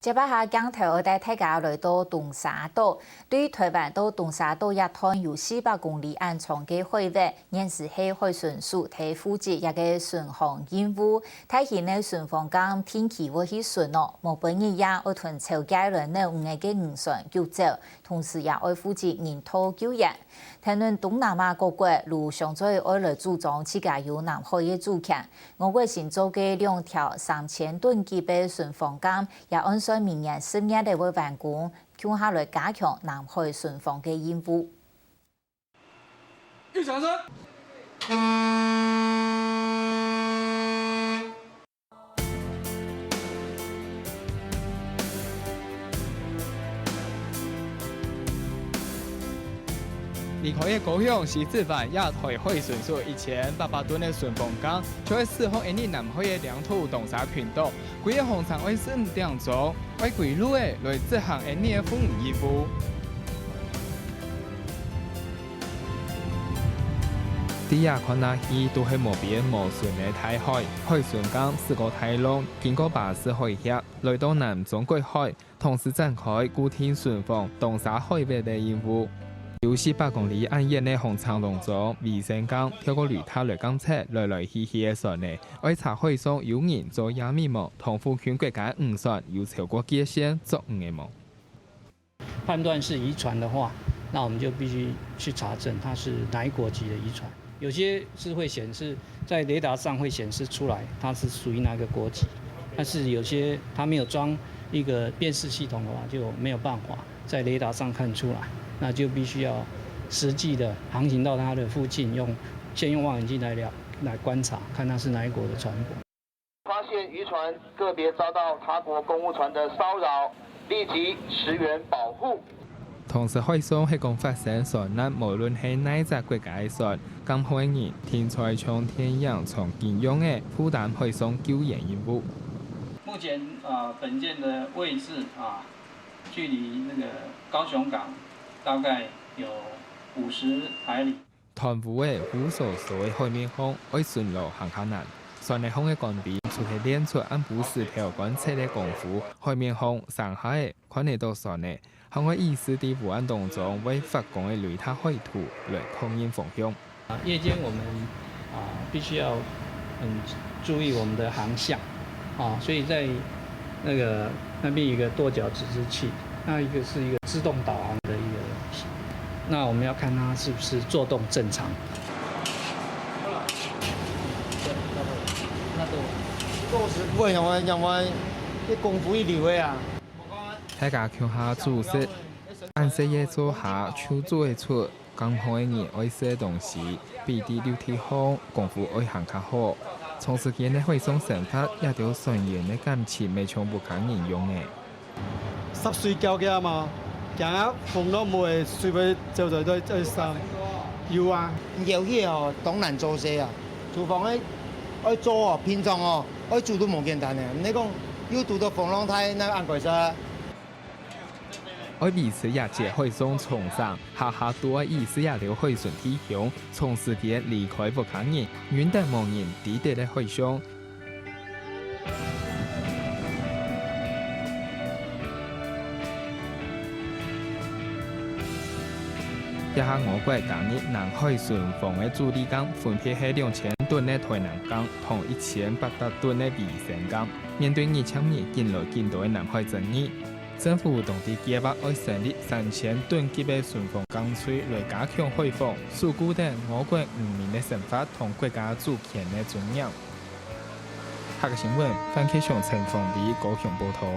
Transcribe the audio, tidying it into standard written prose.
接下下鏡頭我帶大家來到東沙島。對於台灣到東沙島一趟由400公里安長嘅海域，現時係海巡署喺負責一個巡航任務。睇見呢巡防講天氣會去順咯，冇本日也會同潮街人呢5個漁船救走，同時也會負責人道救援。談論東南亞各國如上載愛來主張自家有南海嘅主權，我國新造嘅2條3000噸級嘅巡防艦也按照明年10月的會完工，接下來加強南海巡防嘅任務。一掌聲。離開嘅高雄是示範亞太海巡署1800噸的巡防艦，就會釋放印尼南海嘅領土東沙群島，規個航程為15點鐘，為規路嘅來執行印尼嘅服務義務。啲亞看那戲都係無邊無船嘅大海，海巡艦4個大浪，經過80海峽，來到南中國海，同時展開固定巡防東沙海域嘅任務。由400公里安遠嘅航程當中，衛星艦透過雷達來監測來來去去嘅船呢，為查海上有人做掩密網，同附近國家漁船有超過界線作誤嘅網。判斷是漁船的話，那我們就必須去查證它是哪一國籍的漁船。有些是會顯示在雷達上會顯示出來它是屬於哪個國籍，但是有些它沒有裝一個辨識系統的話，就沒有辦法在雷達上看出來。那就必須要實際的航行到它的附近，先用望遠鏡來觀察，看它是哪一國的船舶。發現漁船個別遭到他國公務船的騷擾，立即馳援保護。同時海上係講發生船難，無論係哪一個國家嘅船，咁海人天才從天陽從建用嘅負擔海上救援任務。目前本艦的位置距離那個高雄港大概有50海里。團戶嘅無所所謂海面風，會順路行較難。船嘅風嘅幹邊，除係練出按部時條觀測嘅功夫，海面風上海看得到船嘅，向我意思啲護岸當中為發光嘅雷達海圖來控制方向。夜間我們必須要注意我們的航向所以在那邊有一個舵腳指示器，那一個是一個自動導航的一個，那我們要看它是不是作動正常。不會讓我啲功夫一流嘅啊！大家腳下注釋，按細嘢做下，手做嘅出，剛好嘅人愛寫東西，比啲流體好，功夫愛行較好。長時間嘅海上生活，也條船員嘅感情未從不可形容嘅。濕水交嘅嘛，行啊風浪冇會水尾就在對上，有啊。有啲當然做些啊，廚房咧愛做平常愛做都冇簡單嘅。你講要做到風浪太那按鬼實。愛彼此也借海上重上，下下都愛意思也條海船體向，長時間離開不可人，遠得望人抵達的海上。一下我國今日南海巡防嘅主力艦分別係2000噸嘅台南艦同1800噸嘅維新艦。面對2000年近來見到嘅南海爭議，政府當地計劃要成立3000噸級嘅巡防艦隊來加強海防，鞏固定我國漁民嘅生活同國家主權嘅尊嚴。下個新聞，番茄醬陳鳳比高雄報道。